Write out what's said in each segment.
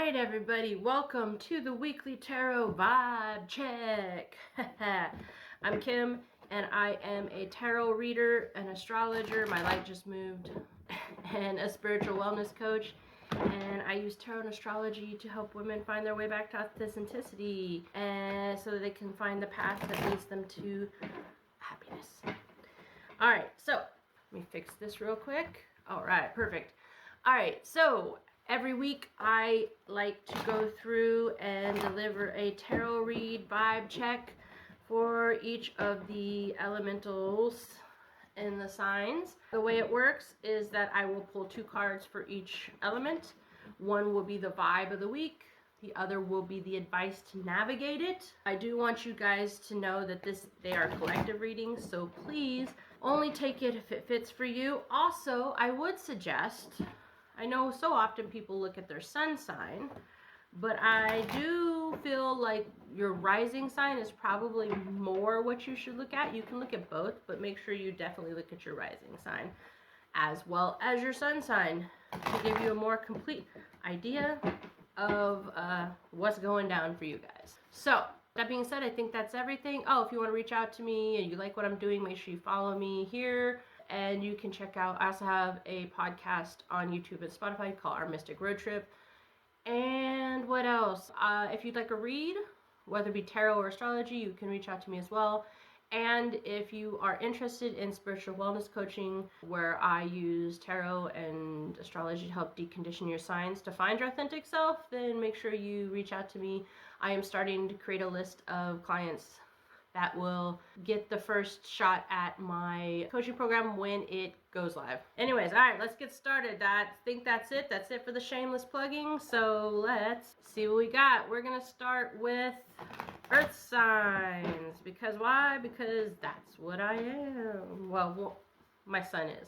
right, everybody, welcome to the weekly tarot vibe check. I'm Kim, and I am a tarot reader, an astrologer, my light just moved, and a spiritual wellness coach. And I use tarot and astrology to help women find their way back to authenticity, and so that they can find the path that leads them to happiness. All right, so let me fix this real quick. All right, perfect. All right, so every week I like to go through and deliver a tarot read vibe check for each of the elementals in the signs. The way it works is that I will pull 2 cards for each element. One will be the vibe of the week. The other will be the advice to navigate it. I do want you guys to know that they are collective readings, so please only take it if it fits for you. Also, I would suggest, I know so often people look at their sun sign, but I do feel like your rising sign is probably more what you should look at. You can look at both, but make sure you definitely look at your rising sign as well as your sun sign to give you a more complete idea of what's going down for you guys. So that being said, I think that's everything. Oh, if you want to reach out to me and you like what I'm doing, make sure you follow me here. And you can check out, I also have a podcast on YouTube and Spotify called Our Mystic Road Trip. And what else? If you'd like a read, whether it be tarot or astrology, you can reach out to me as well. And if you are interested in spiritual wellness coaching, where I use tarot and astrology to help decondition your signs to find your authentic self, then make sure you reach out to me. I am starting to create a list of clients that will get the first shot at my coaching program when it goes live. Anyways, all right, let's get started. I think that's it. That's it for the shameless plugging. So let's see what we got. We're gonna start with Earth signs. Because why? Because that's what I am. Well, my sun is.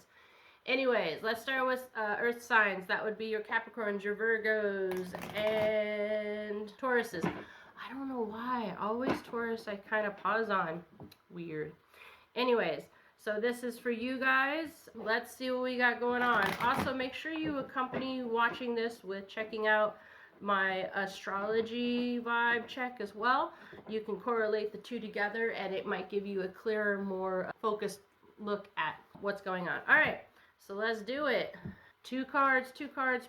Anyways, let's start with Earth signs. That would be your Capricorns, your Virgos, and Tauruses. I don't know why. Always Taurus I kind of pause on. Weird. Anyways, so this is for you guys. Let's see what we got going on. Also, make sure you accompany watching this with checking out my astrology vibe check as well. You can correlate the two together and it might give you a clearer, more focused look at what's going on. All right, so let's do it. 2 cards,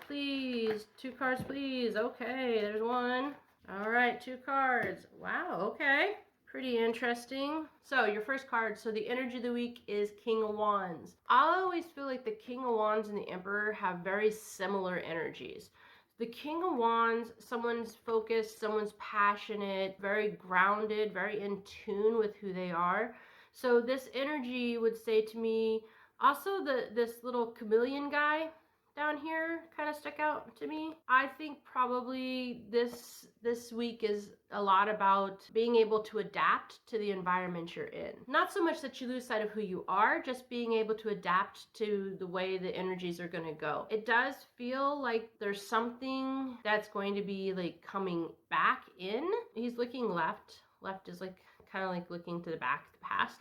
please. 2 cards, please. Okay, there's one. All right, 2 cards. Wow, okay. Pretty interesting. So your first card, so the energy of the week is King of Wands. I always feel like the King of Wands and the Emperor have very similar energies. The King of Wands, someone's focused, someone's passionate, very grounded, very in tune with who they are. So this energy would say to me, also this little chameleon guy down here kind of stuck out to me. I think probably this week is a lot about being able to adapt to the environment you're in. Not so much that you lose sight of who you are, just being able to adapt to the way the energies are going to go. It does feel like there's something that's going to be like coming back in. He's looking left. Left is like kind of like looking to the back, the past.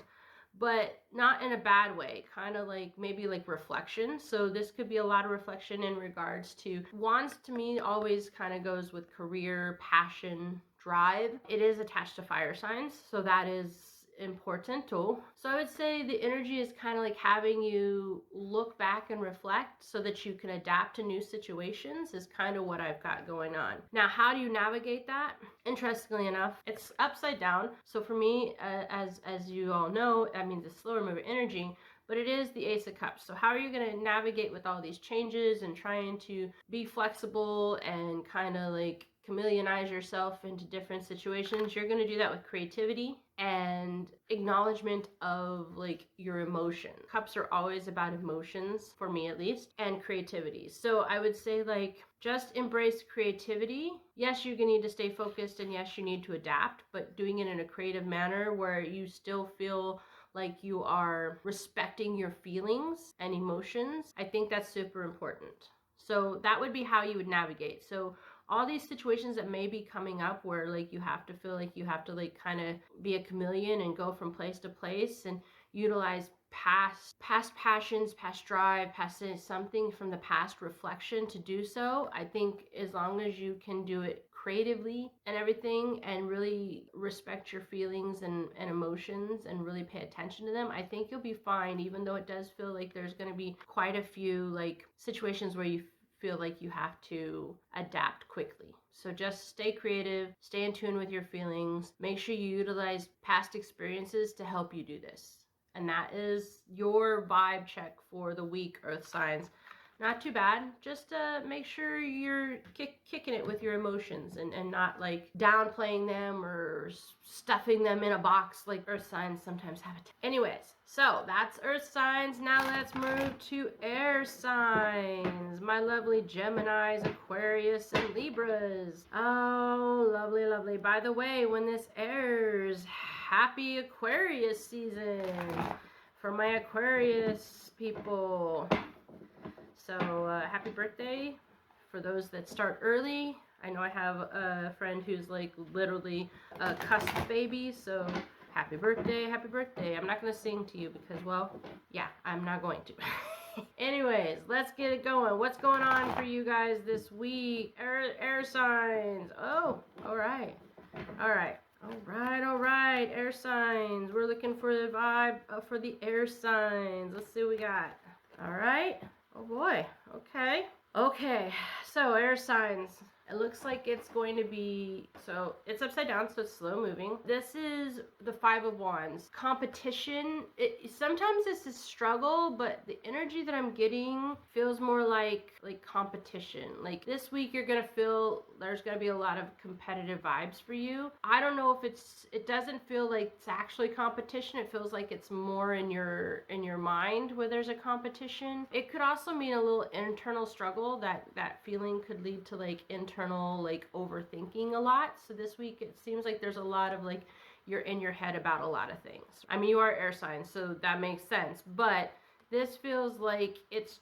But not in a bad way, kind of like maybe like reflection. So this could be a lot of reflection in regards to Wands. To me always kind of goes with career, passion, drive. It is attached to fire signs, so that is important too. So I would say the energy is kind of like having you look back and reflect so that you can adapt to new situations is kind of what I've got going on. Now, how do you navigate that? Interestingly enough, it's upside down. So for me, as you all know, that means a slower moving energy, but it is the Ace of Cups. So how are you going to navigate with all these changes and trying to be flexible and kind of like chameleonize yourself into different situations? You're going to do that with creativity and acknowledgement of like your emotion. Cups are always about emotions, for me at least, and creativity. So I would say like just embrace creativity. Yes, you're gonna need to stay focused, and yes, you need to adapt, but doing it in a creative manner where you still feel like you are respecting your feelings and emotions. I think that's super important. So that would be how you would navigate. So all these situations that may be coming up where like you have to feel like you have to like kind of be a chameleon and go from place to place and utilize past passions, past drive, past something from the past reflection to do so. I think as long as you can do it creatively and everything and really respect your feelings and emotions and really pay attention to them, I think you'll be fine, even though it does feel like there's going to be quite a few like situations where you feel like you have to adapt quickly. So just stay creative, stay in tune with your feelings, make sure you utilize past experiences to help you do this. And that is your vibe check for the week, Earth signs. Not too bad. Just make sure you're kicking it with your emotions and not like downplaying them or stuffing them in a box like Earth signs sometimes have it. Anyways, so that's Earth signs. Now let's move to air signs. My lovely Geminis, Aquarius, and Libras. Oh, lovely, lovely. By the way, when this airs, happy Aquarius season for my Aquarius people. So happy birthday for those that start early. I know I have a friend who's like literally a cusp baby, so happy birthday, happy birthday. I'm not going to sing to you because, well, yeah, I'm not going to. Anyways, let's get it going. What's going on for you guys this week? Air signs. Oh, all right. All right. All right, air signs. We're looking for the vibe for the air signs. Let's see what we got. All right. Oh boy. Okay. Okay. So air signs. It looks like it's going to be, so it's upside down, so it's slow moving. This is the Five of Wands. Competition, sometimes this is struggle, but the energy that I'm getting feels more like competition. Like this week you're going to feel there's going to be a lot of competitive vibes for you. I don't know if it doesn't feel like it's actually competition. It feels like it's more in your mind where there's a competition. It could also mean a little internal struggle. That feeling could lead to like internal like overthinking a lot. So this week it seems like there's a lot of like you're in your head about a lot of things. I mean, you are air signs, so that makes sense, but this feels like it's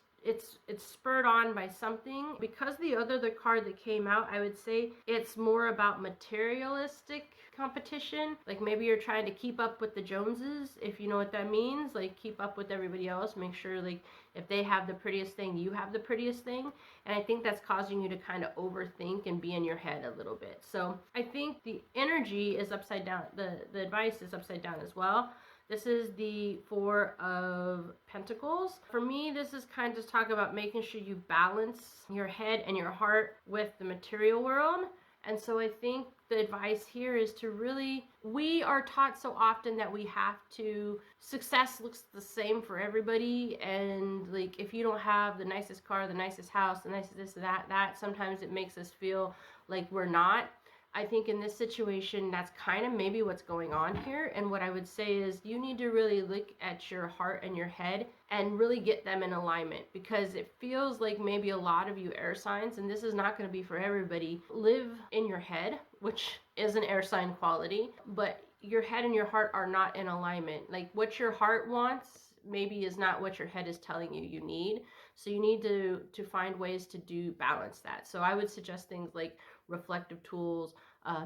spurred on by something. Because the card that came out, I would say it's more about materialistic competition. Like maybe you're trying to keep up with the Joneses, if you know what that means. Like keep up with everybody else, make sure like if they have the prettiest thing, you have the prettiest thing. And I think that's causing you to kind of overthink and be in your head a little bit. So I think the energy is upside down. The advice is upside down as well. This is the Four of Pentacles. For me, this is kind of just talking about making sure you balance your head and your heart with the material world. And so I think the advice here is to really, we are taught so often that we have to, success looks the same for everybody. And like, if you don't have the nicest car, the nicest house, the nicest this, that, sometimes it makes us feel like we're not. I think in this situation, that's kind of maybe what's going on here. And what I would say is you need to really look at your heart and your head and really get them in alignment, because it feels like maybe a lot of you air signs, and this is not going to be for everybody, live in your head, which is an air sign quality, but your head and your heart are not in alignment. Like what your heart wants maybe is not what your head is telling you you need. So you need to find ways to balance that. So I would suggest things like reflective tools,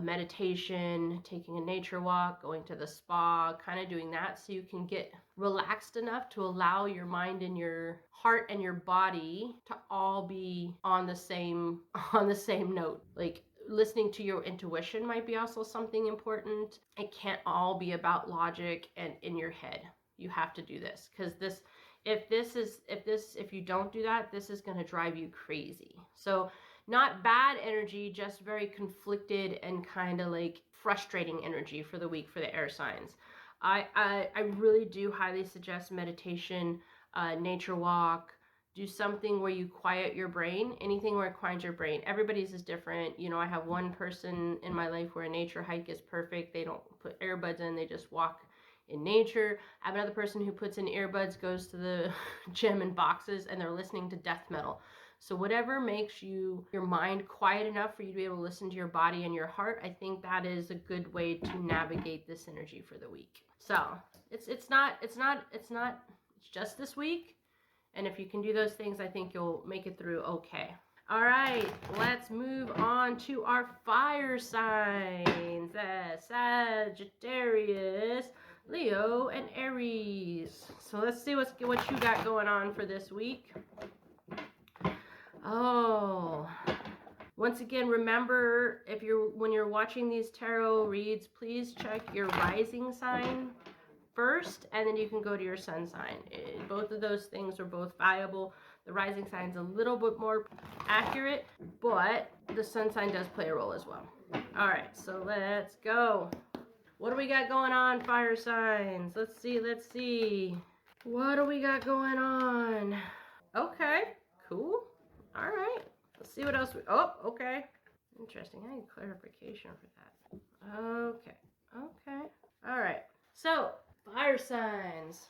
meditation, taking a nature walk, going to the spa, kind of doing that so you can get relaxed enough to allow your mind and your heart and your body to all be on the same note. Like listening to your intuition might be also something important. It can't all be about logic and in your head. You have to do this, because if you don't do that, this is going to drive you crazy. So not bad energy, just very conflicted and kind of like frustrating energy for the week for the air signs. I really do highly suggest meditation, nature walk, do something where you quiet your brain, anything where it quiets your brain. Everybody's is different. You know, I have one person in my life where a nature hike is perfect. They don't put earbuds in, they just walk in nature. I have another person who puts in earbuds, goes to the gym in boxes, and they're listening to death metal. So whatever makes your mind quiet enough for you to be able to listen to your body and your heart, I think that is a good way to navigate this energy for the week. So it's just this week. And if you can do those things, I think you'll make it through okay. All right, let's move on to our fire signs. Sagittarius, Leo and Aries. So let's see what you got going on for this week. Oh, once again, remember when you're watching these tarot reads, please check your rising sign first, and then you can go to your sun sign. Both of those things are both viable. The rising sign is a little bit more accurate, but the sun sign does play a role as well. All right, so let's go. What do we got going on, fire signs? Let's see. What do we got going on? Okay, cool. All right. Let's see what else oh, okay. Interesting. I need clarification for that. Okay. All right. So, fire signs.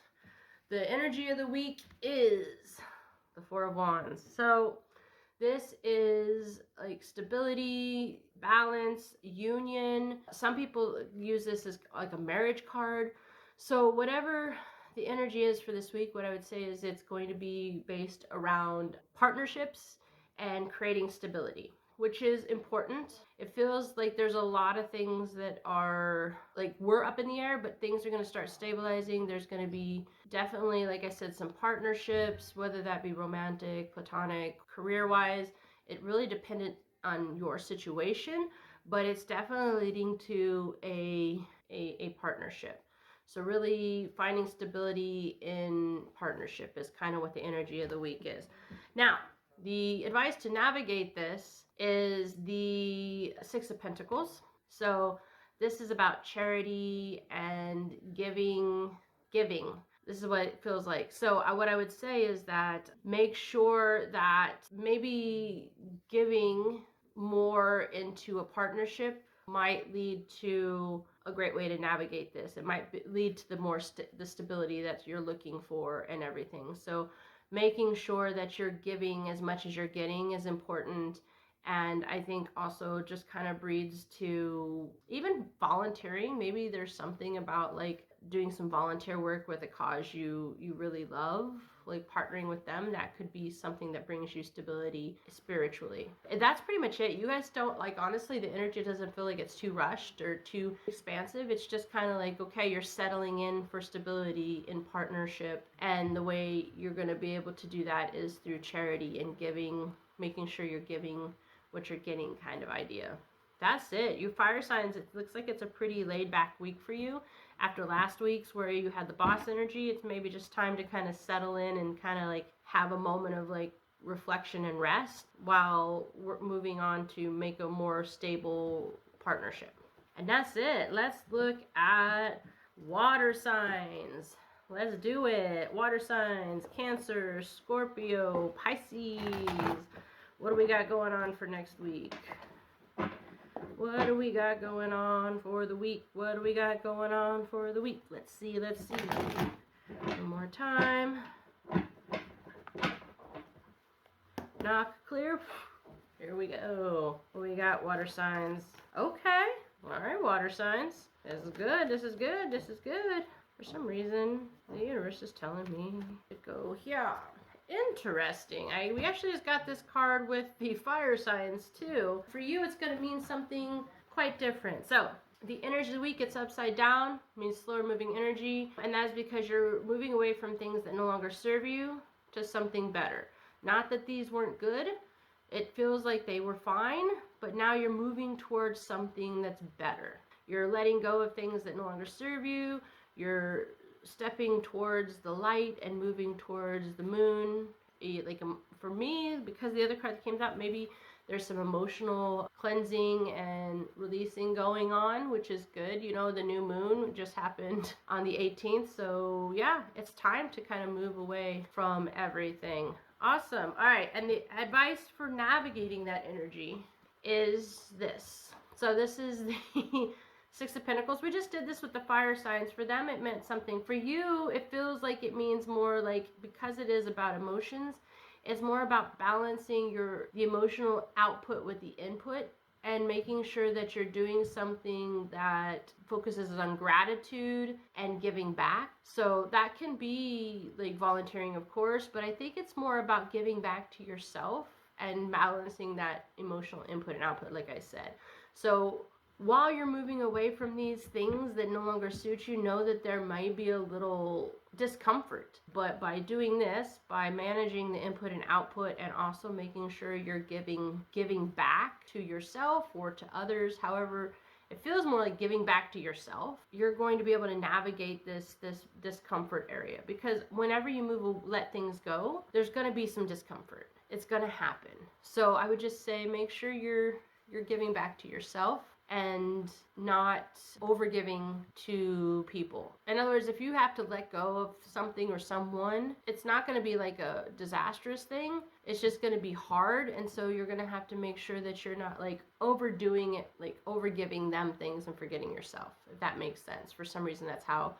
The energy of the week is the Four of Wands. So, this is like stability, balance, union. Some people use this as like a marriage card. So whatever the energy is for this week, what I would say is it's going to be based around partnerships and creating stability, which is important. It feels like there's a lot of things that are like we're up in the air, but things are going to start stabilizing. There's going to be definitely, like I said, some partnerships, whether that be romantic, platonic, career-wise. It really dependent on your situation, but it's definitely leading to a partnership. So really finding stability in partnership is kind of what the energy of the week is. Now, the advice to navigate this is the Six of Pentacles. So this is about charity and giving. This is what it feels like. So what I would say is that make sure that maybe giving more into a partnership might lead to a great way to navigate this. It might lead to the stability that you're looking for and everything. So making sure that you're giving as much as you're getting is important. And I think also just kind of breeds to even volunteering. Maybe there's something about like doing some volunteer work with a cause you really love, like partnering with them. That could be something that brings you stability spiritually. And that's pretty much it. You guys don't, like, honestly, the energy doesn't feel like it's too rushed or too expansive. It's just kind of like, okay, you're settling in for stability in partnership, and the way you're going to be able to do that is through charity and giving, making sure you're giving what you're getting kind of idea. That's it. You fire signs, it looks like it's a pretty laid back week for you. After last week's where you had the boss energy, it's maybe just time to kind of settle in and kind of like have a moment of like reflection and rest while we're moving on to make a more stable partnership. And that's it. Let's look at water signs. Let's do it. Water signs: Cancer, Scorpio, Pisces. What do we got going on for next week? What do we got going on for the week? What do we got going on for the week? Let's see. One more time. Knock clear. Here we go. We got water signs. Okay. All right, water signs. This is good. For some reason, the universe is telling me to go here. Interesting. We actually just got this card with the fire signs too. For you, it's going to mean something quite different. So the energy of the week gets upside down, means slower moving energy, and that's because you're moving away from things that no longer serve you to something better. Not that these weren't good. It feels like they were fine, but now you're moving towards something that's better. You're letting go of things that no longer serve you. You're stepping towards the light and moving towards the moon. Like for me, because the other card that came out, maybe there's some emotional cleansing and releasing going on, which is good. You know, the new moon just happened on the 18th. So yeah, it's time to kind of move away from everything. Awesome. All right. And the advice for navigating that energy is this. So this is the Six of Pentacles. We just did this with the fire signs. For them, it meant something. For you, it feels like it means more like, because it is about emotions, it's more about balancing the emotional output with the input and making sure that you're doing something that focuses on gratitude and giving back. So that can be like volunteering, of course, but I think it's more about giving back to yourself and balancing that emotional input and output, like I said. So while you're moving away from these things that no longer suit you, know that there might be a little discomfort. But by doing this, by managing the input and output, and also making sure you're giving back to yourself or to others, however it feels more like giving back to yourself, you're going to be able to navigate this discomfort area. Because whenever you let things go, there's going to be some discomfort. It's going to happen. So I would just say, make sure you're giving back to yourself and not overgiving to people. In other words, if you have to let go of something or someone, it's not going to be like a disastrous thing. It's just going to be hard, and so you're going to have to make sure that you're not like overdoing it, like overgiving them things and forgetting yourself, if that makes sense. For some reason, that's how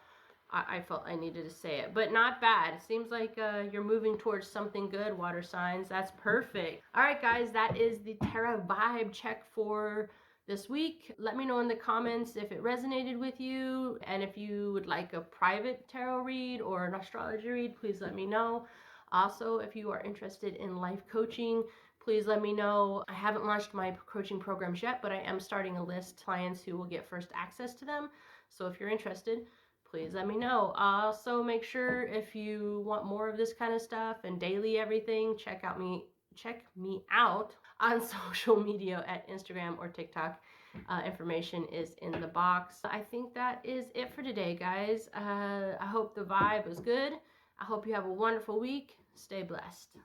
I felt I needed to say it, but not bad. It seems like you're moving towards something good, water signs. That's perfect. All right, guys, that is the tarot vibe check for this week. Let me know in the comments if it resonated with you, and if you would like a private tarot read or an astrology read, please let me know. Also, if you are interested in life coaching, please let me know. I haven't launched my coaching programs yet, but I am starting a list of clients who will get first access to them. So if you're interested, please let me know. Also, make sure if you want more of this kind of stuff and daily everything, check me out on social media at Instagram or TikTok. Information is in the box. I think that is it for today, guys. I hope the vibe was good. I hope you have a wonderful week. Stay blessed.